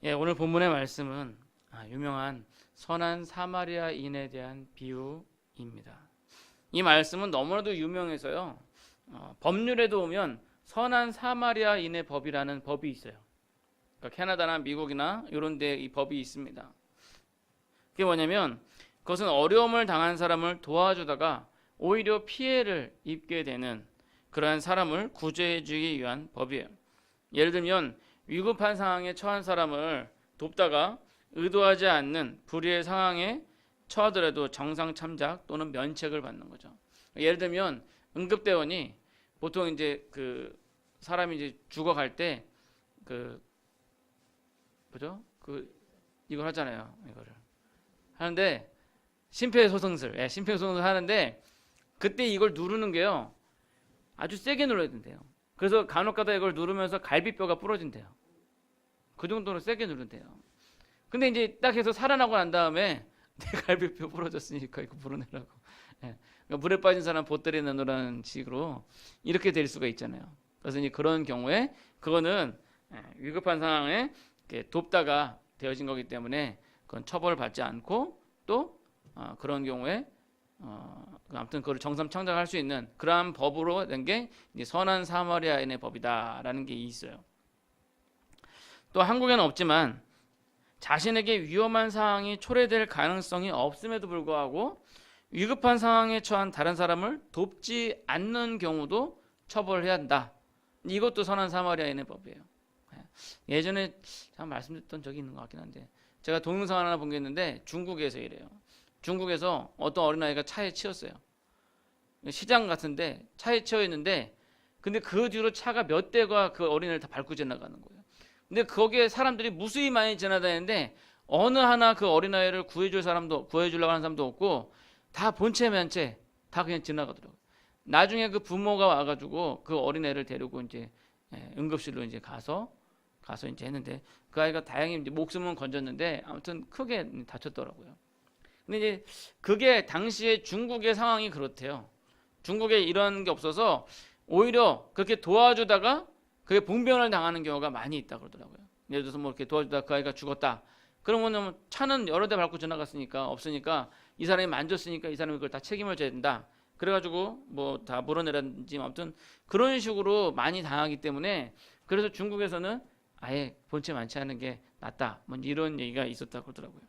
예, 오늘 본문의 말씀은 유명한 선한 사마리아인에 대한 비유입니다. 이 말씀은 너무나도 유명해서요. 법률에도 보면 선한 사마리아인의 법이라는 법이 있어요. 그러니까 캐나다나 미국이나 이런 데 이 법이 있습니다. 그게 뭐냐면 그것은 어려움을 당한 사람을 도와주다가 오히려 피해를 입게 되는 그러한 사람을 구제해 주기 위한 법이에요. 예를 들면 위급한 상황에 처한 사람을 돕다가 의도하지 않는 불의의 상황에 처하더라도 정상 참작 또는 면책을 받는 거죠. 예를 들면 응급대원이 보통 이제 그 사람이 이제 죽어갈 때 그 뭐죠? 그 이걸 하잖아요. 이거를 하는데 심폐소생술 하는데 그때 이걸 누르는 게요. 아주 세게 눌러야 된대요. 그래서 간혹가다 이걸 누르면서 갈비뼈가 부러진대요. 그 정도로 세게 누른대요. 근데 이제 딱 해서 살아나고 난 다음에 내 갈비뼈 부러졌으니까 이거 불어내라고. 예. 그러니까 물에 빠진 사람 보따리 내놓으라는 식으로 이렇게 될 수가 있잖아요. 그래서 이제 그런 경우에 그거는 위급한 상황에 이렇게 돕다가 되어진 거기 때문에 그건 처벌받지 않고 또 그런 경우에 아무튼 그걸 정상 창작할 수 있는 그러한 법으로 된 게 선한 사마리아인의 법이다라는 게 있어요. 또 한국에는 없지만 자신에게 위험한 상황이 초래될 가능성이 없음에도 불구하고 위급한 상황에 처한 다른 사람을 돕지 않는 경우도 처벌해야 한다. 이것도 선한 사마리아인의 법이에요. 예전에 제가 말씀드렸던 적이 있는 것 같긴 한데 제가 동영상 하나 본 게 있는데 중국에서 이래요. 중국에서 어떤 어린아이가 차에 치였어요. 시장 같은데 차에 치여 있는데 근데 그 뒤로 차가 몇 대가 그 어린애를 다 밟고 지나가는 거예요. 근데 거기에 사람들이 무수히 많이 지나다니는데 어느 하나 그 어린아이를 구해주려고 하는 사람도 없고 다 본체 면체 다 그냥 지나가더라고요. 나중에 그 부모가 와가지고 그 어린애를 데리고 이제 응급실로 이제 가서 이제 했는데 그 아이가 다행히 이제 목숨은 건졌는데 아무튼 크게 다쳤더라고요. 근데 이제 그게 당시에 중국의 상황이 그렇대요. 중국에 이런 게 없어서 오히려 그렇게 도와주다가 그게 봉변을 당하는 경우가 많이 있다 그러더라고요. 예를 들어서 뭐 이렇게 도와주다가 그 아이가 죽었다. 그러면 차는 여러 대 밟고 지나갔으니까 없으니까 이 사람이 만졌으니까 이 사람이 그걸 다 책임을 져야 된다. 그래가지고 뭐 다 물어내라든지 아무튼 그런 식으로 많이 당하기 때문에 그래서 중국에서는 아예 본체 많지 않은 게 낫다. 뭐 이런 얘기가 있었다 그러더라고요.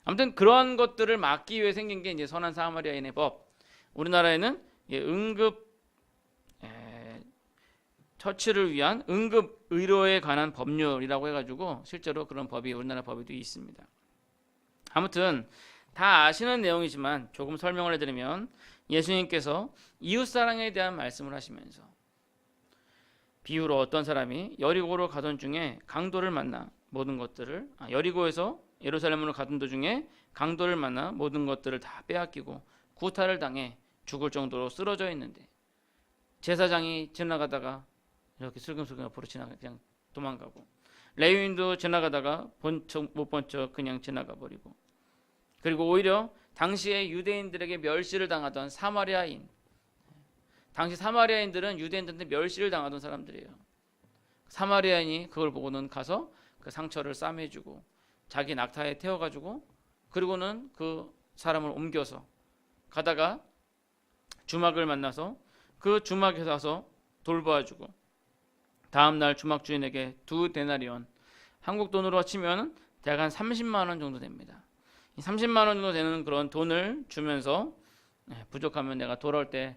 아무튼 그런 것들을 막기 위해 생긴 게 이제 선한 사마리아인의 법. 우리나라에는 응급 처치를 위한 응급 의료에 관한 법률이라고 해가지고 실제로 그런 법이 우리나라 법에도 있습니다. 아무튼 다 아시는 내용이지만 조금 설명을 해드리면 예수님께서 이웃사랑에 대한 말씀을 하시면서 비유로 어떤 사람이 여리고로 가던 중에 강도를 만나 모든 것들을 여리고에서 예루살렘으로 가던 도중에 강도를 만나 모든 것들을 다 빼앗기고 구타를 당해 죽을 정도로 쓰러져 있는데 제사장이 지나가다가 이렇게 슬금슬금 옆으로 그냥 도망가고 레위인도 지나가다가 본 척 못 본 척 그냥 지나가 버리고 그리고 오히려 당시에 유대인들에게 멸시를 당하던 사마리아인 당시 사마리아인들은 유대인들한테 멸시를 당하던 사람들이에요. 사마리아인이 그걸 보고는 가서 그 상처를 싸매주고 자기 낙타에 태워가지고 그리고는 그 사람을 옮겨서 가다가 주막을 만나서 그 주막에 가서 돌봐주고 다음날 주막 주인에게 2데나리온 한국 돈으로 치면 대략 한 30만 원 정도 됩니다. 30만 원 정도 되는 그런 돈을 주면서 부족하면 내가 돌아올 때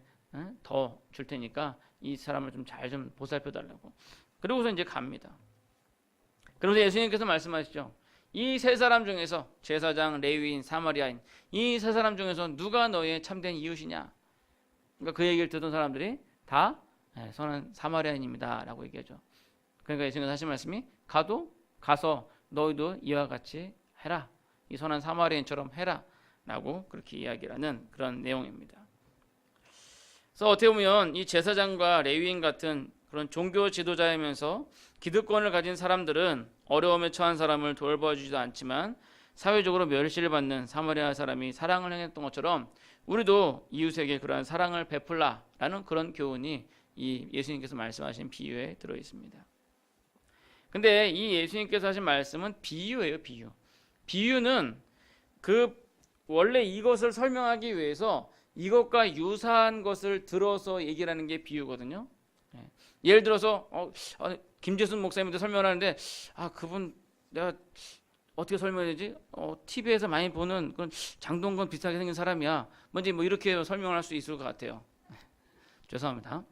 더 줄 테니까 이 사람을 좀 잘 좀 보살펴 달라고. 그러고서 이제 갑니다. 그러면서 예수님께서 말씀하시죠. 이 세 사람 중에서 제사장, 레위인, 사마리아인 이 세 사람 중에서 누가 너의 참된 이웃이냐? 그러니까 그 얘기를 듣던 사람들이 다 선한 사마리아인입니다 라고 얘기하죠. 그러니까 예수님께서 하신 말씀이 가서 너희도 이와 같이 해라. 이 선한 사마리아인처럼 해라 라고 그렇게 이야기를 하는 그런 내용입니다. 그래서 어떻게 보면 이 제사장과 레위인 같은 그런 종교 지도자이면서 기득권을 가진 사람들은 어려움에 처한 사람을 돌봐주지도 않지만 사회적으로 멸시를 받는 사마리아 사람이 사랑을 행했던 것처럼 우리도 이웃에게 그러한 사랑을 베풀라라는 그런 교훈이 이 예수님께서 말씀하신 비유에 들어 있습니다. 근데 이 예수님께서 하신 말씀은 비유예요, 비유. 비유는 그 원래 이것을 설명하기 위해서 이것과 유사한 것을 들어서 얘기를 하는 게 비유거든요. 예를 들어서 김재순 목사님도 설명하는데 그분 내가 어떻게 설명해야 되지? TV에서 많이 보는 그런 장동건 비슷하게 생긴 사람이야. 뭔지 뭐 이렇게 설명을 할 수 있을 것 같아요. 죄송합니다.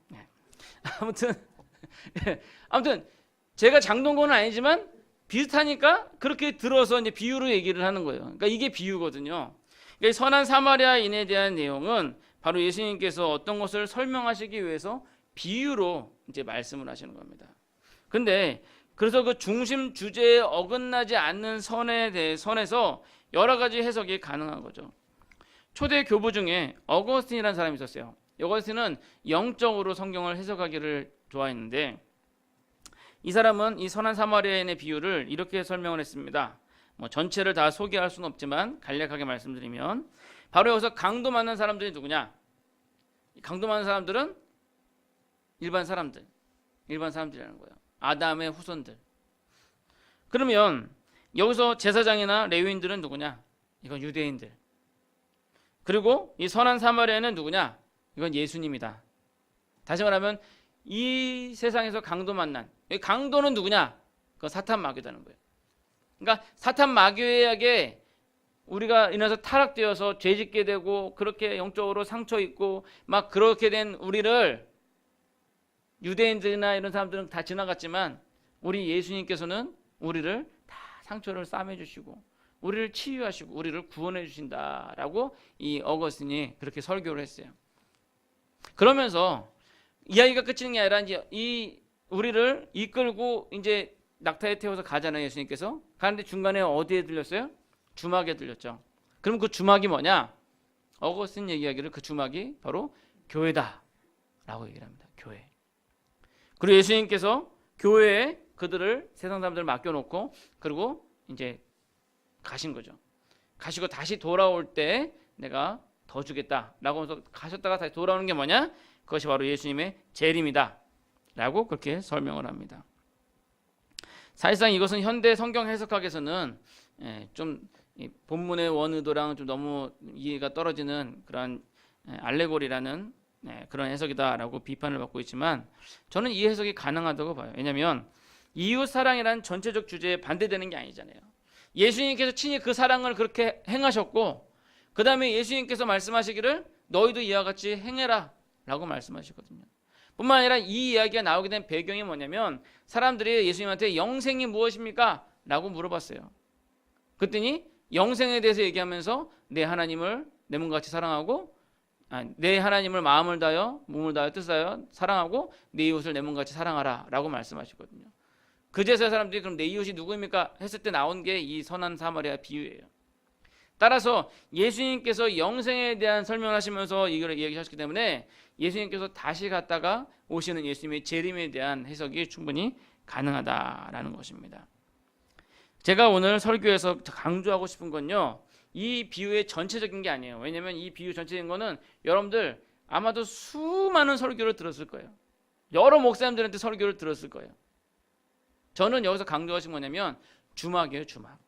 아무튼 제가 장동건은 아니지만 비슷하니까 그렇게 들어서 이제 비유로 얘기를 하는 거예요. 그러니까 이게 비유거든요. 그러니까 선한 사마리아인에 대한 내용은 바로 예수님께서 어떤 것을 설명하시기 위해서 비유로 이제 말씀을 하시는 겁니다. 근데 그래서 그 중심 주제에 어긋나지 않는 선에서 여러 가지 해석이 가능한 거죠. 초대 교부 중에 어거스틴이라는 사람이 있었어요. 어거스틴은 영적으로 성경을 해석하기를 좋아했는데 이 사람은 이 선한 사마리아인의 비유를 이렇게 설명을 했습니다. 뭐 전체를 다 소개할 수는 없지만 간략하게 말씀드리면 바로 여기서 강도 많은 사람들이 누구냐? 강도 많은 사람들은 일반 사람들이라는 거예요. 아담의 후손들. 그러면 여기서 제사장이나 레위인들은 누구냐? 이건 유대인들. 그리고 이 선한 사마리아는 누구냐? 이건 예수님이다. 다시 말하면 이 세상에서 강도 만난 이 강도는 누구냐? 그건 사탄 마귀라는 거예요. 그러니까 사탄 마귀에게 우리가 인해서 타락되어서 죄짓게 되고 그렇게 영적으로 상처 입고 막 그렇게 된 우리를 유대인들이나 이런 사람들은 다 지나갔지만 우리 예수님께서는 우리를 다 상처를 싸매 주시고 우리를 치유하시고 우리를 구원해 주신다라고 이 어거스틴이 그렇게 설교를 했어요. 그러면서 이야기가 끝이는 게 아니라 이제 이 우리를 이끌고 이제 낙타에 태워서 가잖아요. 예수님께서 가는데 중간에 어디에 들렸어요? 주막에 들렸죠. 그럼 그 주막이 뭐냐? 어거스틴 얘기하기를 그 주막이 바로 교회다라고 얘기를 합니다. 교회. 그리고 예수님께서 교회에 그들을 세상 사람들을 맡겨놓고 그리고 이제 가신 거죠. 가시고 다시 돌아올 때 내가 더 주겠다라고 해서 가셨다가 다시 돌아오는 게 뭐냐? 그것이 바로 예수님의 재림이다 라고 그렇게 설명을 합니다. 사실상 이것은 현대 성경 해석학에서는 좀 본문의 원의도랑 좀 너무 이해가 떨어지는 그런 알레고리라는 그런 해석이다라고 비판을 받고 있지만 저는 이 해석이 가능하다고 봐요. 왜냐하면 이웃 사랑이라는 전체적 주제에 반대되는 게 아니잖아요. 예수님께서 친히 그 사랑을 그렇게 행하셨고 그 다음에 예수님께서 말씀하시기를 너희도 이와 같이 행해라 라고 말씀하시거든요. 뿐만 아니라 이 이야기가 나오게 된 배경이 뭐냐면 사람들이 예수님한테 영생이 무엇입니까? 라고 물어봤어요. 그랬더니 영생에 대해서 얘기하면서 내 하나님을 내 몸과 같이 사랑하고 내 하나님을 마음을 다하여 몸을 다하여 뜻을 다하여 사랑하고 내 이웃을 내 몸과 같이 사랑하라 라고 말씀하시거든요. 그제서야 사람들이 그럼 내 이웃이 누구입니까? 했을 때 나온 게 이 선한 사마리아 비유예요. 따라서 예수님께서 영생에 대한 설명을 하시면서 이걸 이야기하셨기 때문에 예수님께서 다시 갔다가 오시는 예수님의 재림에 대한 해석이 충분히 가능하다라는 것입니다. 제가 오늘 설교에서 강조하고 싶은 건요, 이 비유의 전체적인 게 아니에요. 왜냐하면 이 비유 전체적인 거는 여러분들 아마도 수많은 설교를 들었을 거예요. 여러 목사님들한테 설교를 들었을 거예요. 저는 여기서 강조하신 뭐냐면 주막이에요. 주막.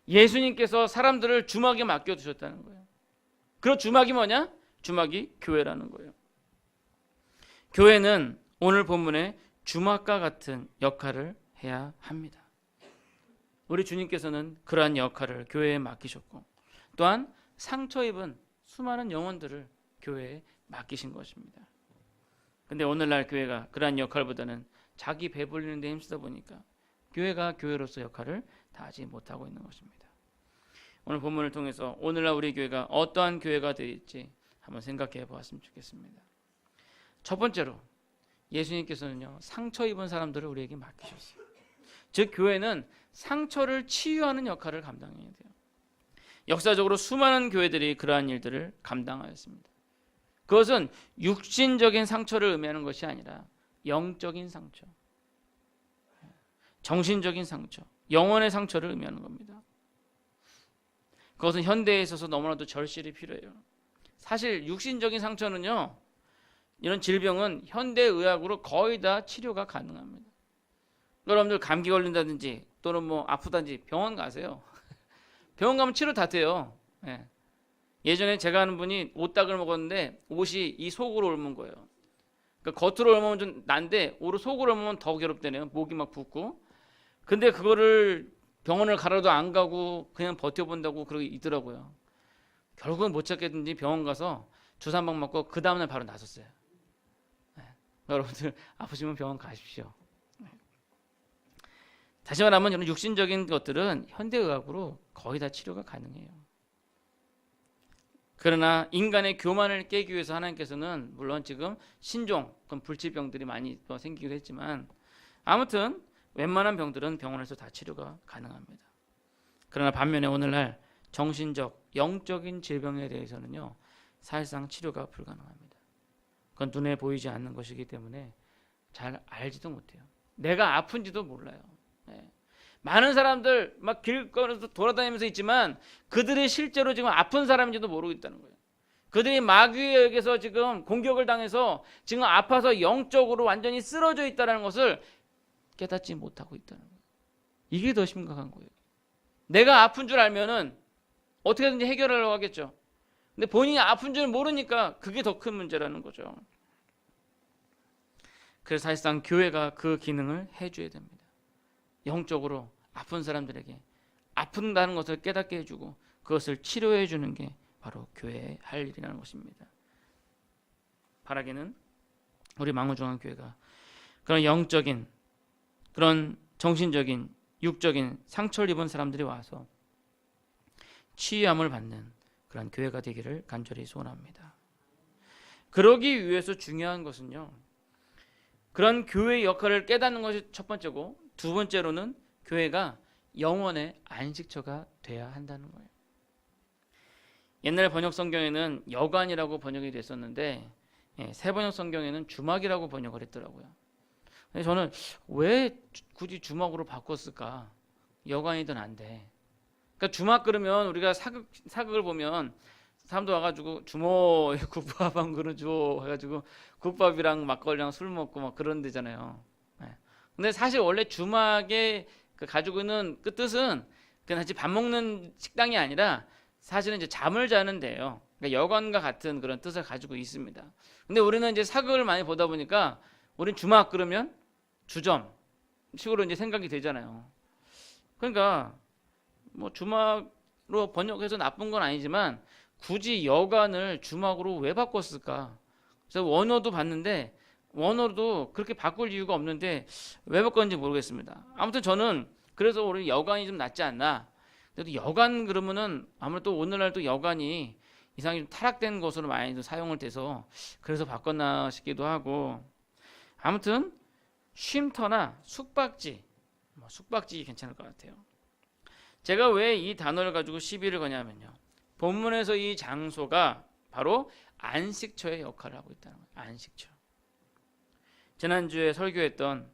예수님께서 사람들을 주막에 맡겨두셨다는 거예요. 그리고 주막이 뭐냐? 주막이 교회라는 거예요. 교회는 오늘 본문에 주막과 같은 역할을 해야 합니다. 우리 주님께서는 그러한 역할을 교회에 맡기셨고 또한 상처 입은 수많은 영혼들을 교회에 맡기신 것입니다. 근데 오늘날 교회가 그러한 역할보다는 자기 배불리는 데 힘쓰다 보니까 교회가 교회로서 역할을 다하지 못하고 있는 것입니다. 오늘 본문을 통해서 오늘날 우리 교회가 어떠한 교회가 될지 한번 생각해 보았으면 좋겠습니다. 첫 번째로 예수님께서는요, 상처 입은 사람들을 우리에게 맡기셨어요. 즉 교회는 상처를 치유하는 역할을 감당해야 돼요. 역사적으로 수많은 교회들이 그러한 일들을 감당하였습니다. 그것은 육신적인 상처를 의미하는 것이 아니라 영적인 상처, 정신적인 상처, 영혼의 상처를 의미하는 겁니다. 그것은 현대에 있어서 너무나도 절실히 필요해요. 사실 육신적인 상처는요, 이런 질병은 현대의학으로 거의 다 치료가 가능합니다. 여러분들 감기 걸린다든지 또는 뭐 아프다든지 병원 가세요. 병원 가면 치료 다 돼요. 예. 예전에 제가 아는 분이 오딱을 먹었는데 옷이 이 속으로 옮은 거예요. 그러니까 겉으로 옮으면 좀 난데 오로 속으로 옮으면 더 괴롭대네요. 목이 막 붓고. 근데 그거를 병원을 가라도 안 가고 그냥 버텨본다고 그러고 있더라고요. 결국은 못 찾겠는지 병원 가서 주사 한 방 맞고 그 다음날 바로 나섰어요. 네. 여러분들 아프시면 병원 가십시오. 네. 다시 말하면 이런 육신적인 것들은 현대의학으로 거의 다 치료가 가능해요. 그러나 인간의 교만을 깨기 위해서 하나님께서는 물론 지금 신종, 그런 불치병들이 많이 생기기도 했지만 아무튼 웬만한 병들은 병원에서 다 치료가 가능합니다. 그러나 반면에 오늘날 정신적, 영적인 질병에 대해서는요, 사실상 치료가 불가능합니다. 그건 눈에 보이지 않는 것이기 때문에 잘 알지도 못해요. 내가 아픈지도 몰라요. 네. 많은 사람들 막 길거리에서 돌아다니면서 있지만 그들이 실제로 지금 아픈 사람인지도 모르고 있다는 거예요. 그들이 마귀에게서 지금 공격을 당해서 지금 아파서 영적으로 완전히 쓰러져 있다는 것을 깨닫지 못하고 있다는 거예요. 이게 더 심각한 거예요. 내가 아픈 줄 알면은 어떻게든지 해결하려고 하겠죠. 근데 본인이 아픈 줄 모르니까 그게 더 큰 문제라는 거죠. 그래서 사실상 교회가 그 기능을 해줘야 됩니다. 영적으로 아픈 사람들에게 아픈다는 것을 깨닫게 해주고 그것을 치료해 주는 게 바로 교회의 할 일이라는 것입니다. 바라기는 우리 망우중앙교회가 그런 영적인, 그런 정신적인, 육적인 상처를 입은 사람들이 와서 치유함을 받는 그런 교회가 되기를 간절히 소원합니다. 그러기 위해서 중요한 것은요, 그런 교회의 역할을 깨닫는 것이 첫 번째고, 두 번째로는 교회가 영혼의 안식처가 돼야 한다는 거예요. 옛날 번역 성경에는 여관이라고 번역이 됐었는데 새 번역 성경에는 주막이라고 번역을 했더라고요. 근데 저는 왜 굳이 주막으로 바꿨을까? 여관이든 안 돼. 그러니까 주막 그러면 우리가 사극을 보면 사람도 와가지고 주모 국밥 한 그릇 줘 해가지고 국밥이랑 막걸리랑 술 먹고 막 그런 데잖아요. 근데 사실 원래 주막의 그 가지고 있는 그 뜻은 그냥 같이 밥 먹는 식당이 아니라 사실은 이제 잠을 자는 데예요. 그러니까 여관과 같은 그런 뜻을 가지고 있습니다. 근데 우리는 이제 사극을 많이 보다 보니까 우린 주막 그러면 주점 식으로 이제 생각이 되잖아요. 그러니까 뭐 주막으로 번역해서 나쁜 건 아니지만 굳이 여관을 주막으로 왜 바꿨을까? 그래서 원어도 봤는데 원어도 그렇게 바꿀 이유가 없는데 왜 바꿨는지 모르겠습니다. 아무튼 저는 그래서 우리 여관이 좀 낫지 않나. 그래도 여관 그러면은 아무래도 오늘날 또 여관이 이상이 좀 타락된 것으로 많이 사용을 돼서 그래서 바꿨나 싶기도 하고, 아무튼 쉼터나 숙박지, 숙박지 괜찮을 것 같아요. 제가 왜 이 단어를 가지고 시비를 거냐면요, 본문에서 이 장소가 바로 안식처의 역할을 하고 있다는 거예요. 안식처. 지난주에 설교했던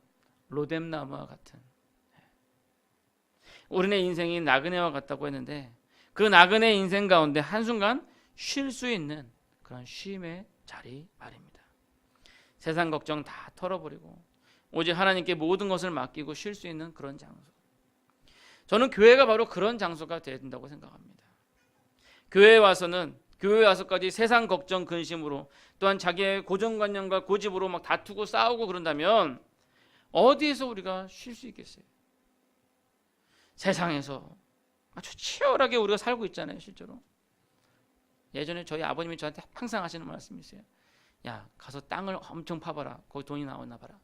로뎀나무와 같은, 우리네 인생이 나그네와 같다고 했는데 그 나그네 인생 가운데 한순간 쉴 수 있는 그런 쉼의 자리 말입니다. 세상 걱정 다 털어버리고 오직 하나님께 모든 것을 맡기고 쉴 수 있는 그런 장소. 저는 교회가 바로 그런 장소가 되어야 된다고 생각합니다. 교회에 와서까지 세상 걱정 근심으로 또한 자기의 고정관념과 고집으로 막 다투고 싸우고 그런다면 어디에서 우리가 쉴 수 있겠어요? 세상에서 아주 치열하게 우리가 살고 있잖아요, 실제로. 예전에 저희 아버님이 저한테 항상 하시는 말씀이 있어요. 야, 가서 땅을 엄청 파봐라. 거기 돈이 나오나 봐라.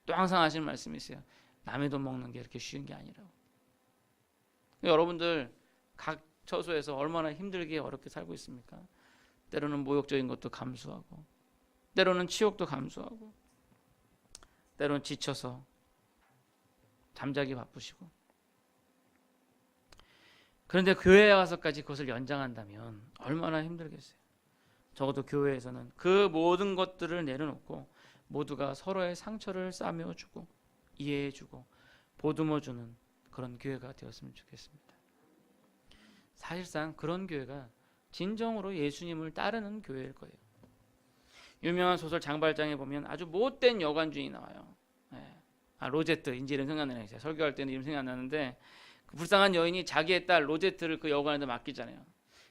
또 항상 하시는 말씀이 있어요. 남의 돈 먹는 게 이렇게 쉬운 게 아니라고. 여러분들 각 처소에서 얼마나 힘들게 어렵게 살고 있습니까? 때로는 모욕적인 것도 감수하고, 때로는 치욕도 감수하고, 때로는 지쳐서 잠자기 바쁘시고. 그런데 교회에 와서까지 그것을 연장한다면 얼마나 힘들겠어요. 적어도 교회에서는 그 모든 것들을 내려놓고 모두가 서로의 상처를 싸매어주고 이해해주고 보듬어주는 그런 교회가 되었으면 좋겠습니다. 사실상 그런 교회가 진정으로 예수님을 따르는 교회일 거예요. 유명한 소설 장발장에 보면 아주 못된 여관주인이 나와요. 로제트, 이제 이름 생각나네요. 제가 설교할 때는 이름 생각 안 나는데, 그 불쌍한 여인이 자기의 딸 로제트를 그 여관한테 맡기잖아요.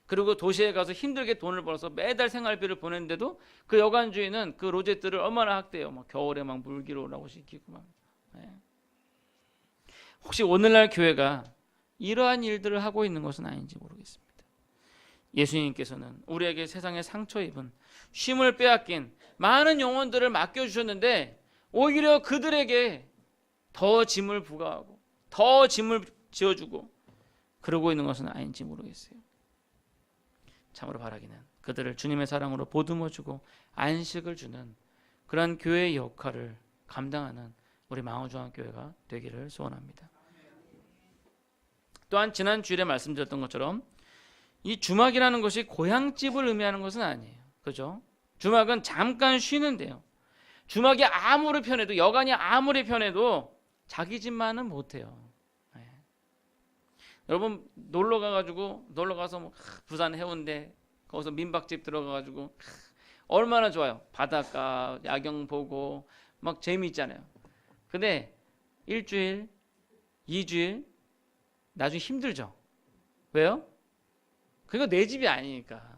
그리고 도시에 가서 힘들게 돈을 벌어서 매달 생활비를 보냈는데도 그 여관 주인은 그 로제트를 얼마나 학대해요. 막 겨울에 막 물기로 오라고 시키고 막. 네. 혹시 오늘날 교회가 이러한 일들을 하고 있는 것은 아닌지 모르겠습니다. 예수님께서는 우리에게 세상에 상처 입은, 쉼을 빼앗긴 많은 영혼들을 맡겨주셨는데 오히려 그들에게 더 짐을 부과하고 더 짐을 지어주고 그러고 있는 것은 아닌지 모르겠어요. 참으로 바라기는 그들을 주님의 사랑으로 보듬어주고 안식을 주는 그런 교회의 역할을 감당하는 우리 망우중앙교회가 되기를 소원합니다. 또한 지난 주일에 말씀드렸던 것처럼 이 주막이라는 것이 고향집을 의미하는 것은 아니에요. 그죠? 주막은 잠깐 쉬는데요. 주막이 아무리 편해도, 여간이 아무리 편해도 자기 집만은 못해요. 네. 여러분 놀러 가서 뭐 부산 해운대 거기서 민박집 들어가가지고 얼마나 좋아요. 바닷가 야경 보고 막 재미있잖아요. 근데 일주일, 2주일 나중에 힘들죠. 왜요? 그거 내 집이 아니니까.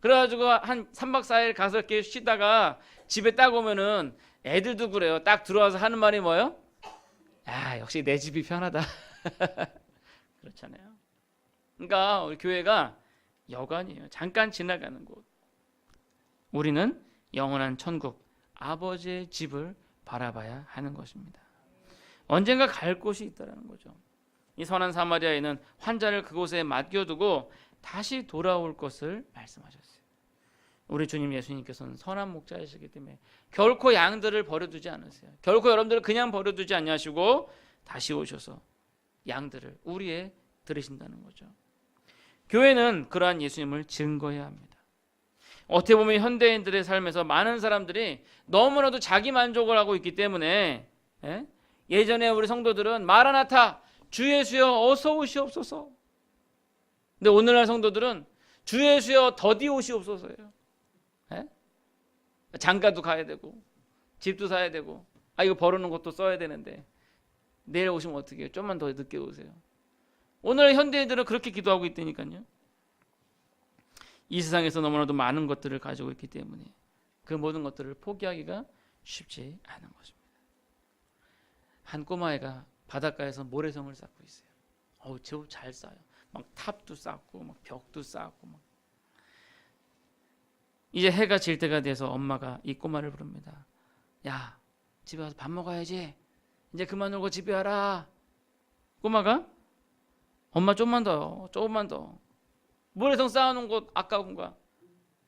그래가지고 한 3박 4일 가서 이렇게 쉬다가 집에 딱 오면은 애들도 그래요. 딱 들어와서 하는 말이 뭐예요? 야, 역시 내 집이 편하다. 그렇잖아요. 그러니까 우리 교회가 여관이에요. 잠깐 지나가는 곳. 우리는 영원한 천국, 아버지의 집을 바라봐야 하는 것입니다. 언젠가 갈 곳이 있다는 거죠. 이 선한 사마리아인은 환자를 그곳에 맡겨두고 다시 돌아올 것을 말씀하셨어요. 우리 주님 예수님께서는 선한 목자이시기 때문에 결코 양들을 버려두지 않으세요. 결코 여러분들을 그냥 버려두지 않으시고 다시 오셔서 양들을 우리에 들으신다는 거죠. 교회는 그러한 예수님을 증거해야 합니다. 어떻게 보면 현대인들의 삶에서 많은 사람들이 너무나도 자기 만족을 하고 있기 때문에 예전에 우리 성도들은 마라나타 주 예수여 어서 오시옵소서. 근데 오늘날 성도들은 주 예수여 더디 오시옵소서예요. 장가도 가야 되고 집도 사야 되고 이거 벌어놓은 것도 써야 되는데 내일 오시면 어떻게 해요? 좀만 더 늦게 오세요. 오늘 현대인들은 그렇게 기도하고 있다니까요. 이 세상에서 너무나도 많은 것들을 가지고 있기 때문에 그 모든 것들을 포기하기가 쉽지 않은 것입니다. 한 꼬마애가 바닷가에서 모래성을 쌓고 있어요. 제법 잘 쌓아요. 막 탑도 쌓고 막 벽도 쌓고 막. 이제 해가 질 때가 돼서 엄마가 이 꼬마를 부릅니다. 야, 집에 와서 밥 먹어야지. 이제 그만 놀고 집에 와라. 꼬마가 엄마 조금만 더. 모래성 쌓아놓은 곳 아까운 거야.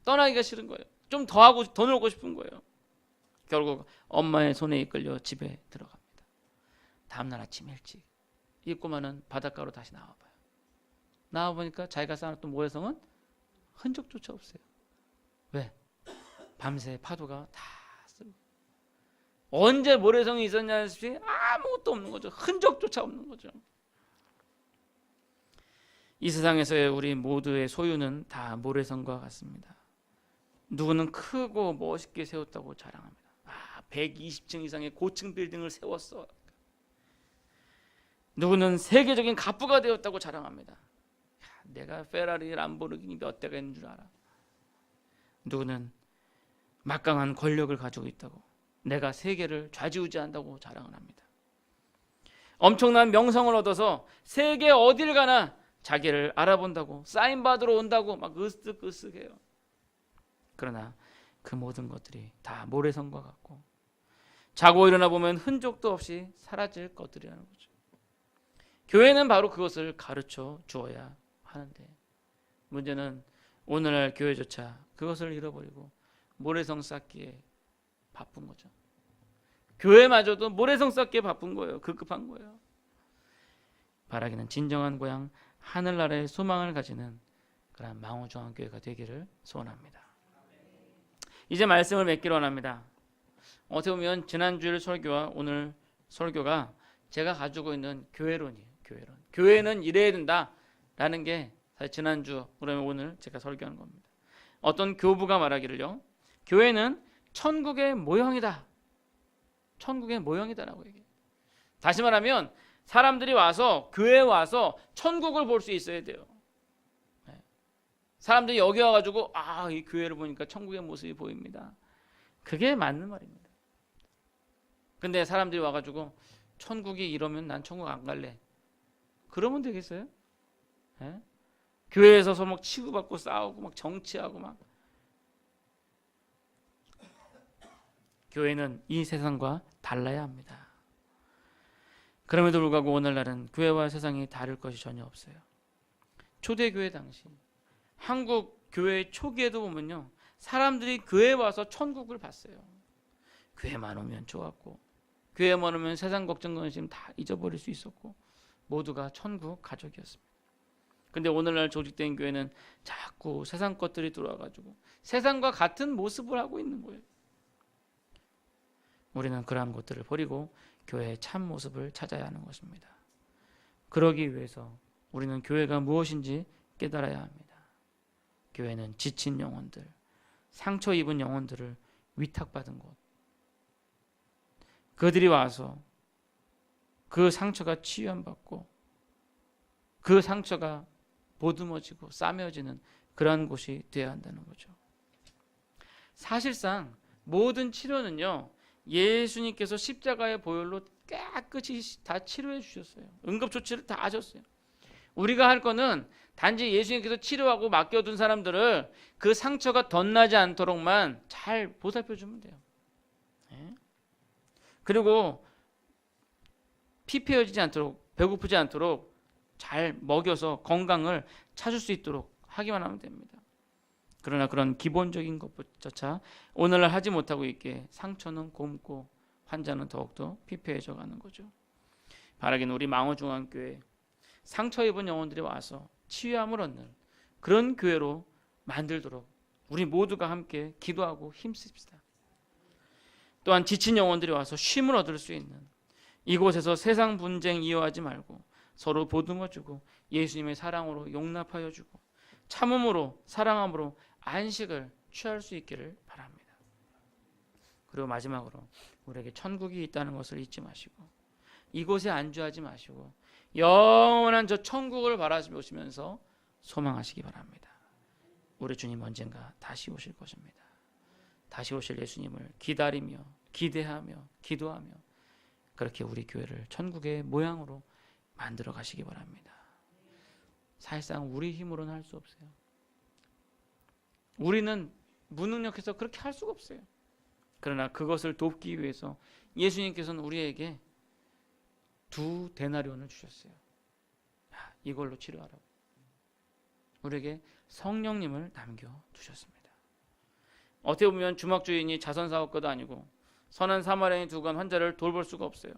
떠나기가 싫은 거예요. 좀 더 하고 더 놀고 싶은 거예요. 결국 엄마의 손에 이끌려 집에 들어갑니다. 다음날 아침 일찍 이 꼬마는 바닷가로 다시 나와봐요. 나와보니까 자기가 쌓아놨던 모래성은 흔적조차 없어요. 왜? 밤새 파도가 다 쓰고 언제 모래성이 있었냐시피 아무것도 없는 거죠. 흔적조차 없는 거죠. 이 세상에서의 우리 모두의 소유는 다 모래성과 같습니다. 누구는 크고 멋있게 세웠다고 자랑합니다. 120층 이상의 고층 빌딩을 세웠어. 누구는 세계적인 갑부가 되었다고 자랑합니다. 내가 페라리, 람보르기니 몇 대가 있는 줄 알아. 누구는 막강한 권력을 가지고 있다고, 내가 세계를 좌지우지한다고 자랑을 합니다. 엄청난 명성을 얻어서 세계 어딜 가나 자기를 알아본다고, 사인 받으러 온다고 막 으쓱으쓱해요. 그러나 그 모든 것들이 다 모래성과 같고 자고 일어나 보면 흔적도 없이 사라질 것들이라는 거죠. 교회는 바로 그것을 가르쳐 주어야 하는데 문제는 오늘날 교회조차 그것을 잃어버리고 모래성 쌓기에 바쁜 거죠. 교회마저도 모래성 쌓기에 바쁜 거예요. 급급한 거예요. 바라기는 진정한 고향 하늘나라의 소망을 가지는 그런 망우중앙교회가 되기를 소원합니다. 이제 말씀을 맺기로 원합니다. 어떻게 보면 지난주일 설교와 오늘 설교가 제가 가지고 있는 교회론이에요. 교회는 이래야 된다라는 게 사실 지난주 그러면 오늘 제가 설교한 겁니다. 어떤 교부가 말하기를요, 교회는 천국의 모형이다. 천국의 모형이다라고 얘기해요. 다시 말하면 사람들이 와서 교회에 와서 천국을 볼 수 있어야 돼요. 사람들이 여기 와가지고 이 교회를 보니까 천국의 모습이 보입니다. 그게 맞는 말입니다. 근데 사람들이 와가지고 천국이 이러면 난 천국 안 갈래. 그러면 되겠어요? 예? 교회에서 서로 막 치고받고 싸우고 막 정치하고 막. 교회는 이 세상과 달라야 합니다. 그럼에도 불구하고 오늘날은 교회와 세상이 다를 것이 전혀 없어요. 초대교회 당시 한국 교회 초기에도 보면요, 사람들이 교회에 와서 천국을 봤어요. 교회만 오면 좋았고, 교회만 오면 세상 걱정 근심 다 잊어버릴 수 있었고, 모두가 천국 가족이었습니다. 근데 오늘날 조직된 교회는 자꾸 세상 것들이 들어와가지고 세상과 같은 모습을 하고 있는 거예요. 우리는 그러한 것들을 버리고 교회의 참 모습을 찾아야 하는 것입니다. 그러기 위해서 우리는 교회가 무엇인지 깨달아야 합니다. 교회는 지친 영혼들, 상처 입은 영혼들을 위탁받은 곳. 그들이 와서 그 상처가 치유받고 그 상처가 보듬어지고 싸매어지는 그러한 곳이 되어야 한다는 거죠. 사실상 모든 치료는요, 예수님께서 십자가의 보혈로 깨끗이 다 치료해 주셨어요. 응급조치를 다 하셨어요. 우리가 할 거는 단지 예수님께서 치료하고 맡겨둔 사람들을 그 상처가 덧나지 않도록만 잘 보살펴주면 돼요. 그리고 피폐해지지 않도록, 배고프지 않도록 잘 먹여서 건강을 찾을 수 있도록 하기만 하면 됩니다. 그러나 그런 기본적인 것조차 오늘날 하지 못하고 있기에 상처는 곪고 환자는 더욱더 피폐해져 가는 거죠. 바라기는 우리 망원중앙교회 상처 입은 영혼들이 와서 치유함을 얻는 그런 교회로 만들도록 우리 모두가 함께 기도하고 힘씁시다. 또한 지친 영혼들이 와서 쉼을 얻을 수 있는 이곳에서 세상 분쟁 이어하지 말고 서로 보듬어주고 예수님의 사랑으로 용납하여 주고 참음으로 사랑함으로 안식을 취할 수 있기를 바랍니다. 그리고 마지막으로 우리에게 천국이 있다는 것을 잊지 마시고 이곳에 안주하지 마시고 영원한 저 천국을 바라보시면서 소망하시기 바랍니다. 우리 주님 언젠가 다시 오실 것입니다. 다시 오실 예수님을 기다리며 기대하며 기도하며 그렇게 우리 교회를 천국의 모양으로 만들어 가시기 바랍니다. 사실상 우리 힘으로는 할 수 없어요. 우리는 무능력해서 그렇게 할 수가 없어요. 그러나 그것을 돕기 위해서 예수님께서는 우리에게 2데나리온을 주셨어요. 이걸로 치료하라고. 우리에게 성령님을 남겨주셨습니다. 어떻게 보면 주막주인이 자선사업가도 아니고 선한 사마리아인이 두건 환자를 돌볼 수가 없어요.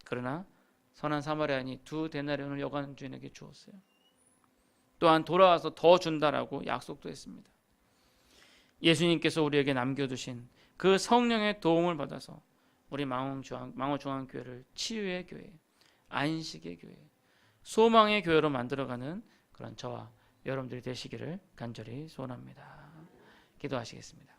그러나 선한 사마리아인이 2데나리온을 여관 주인에게 주었어요. 또한 돌아와서 더 준다라고 약속도 했습니다. 예수님께서 우리에게 남겨두신 그 성령의 도움을 받아서 우리 망원중앙교회를 치유의 교회, 안식의 교회, 소망의 교회로 만들어가는 그런 저와 여러분들이 되시기를 간절히 소원합니다. 기도하시겠습니다.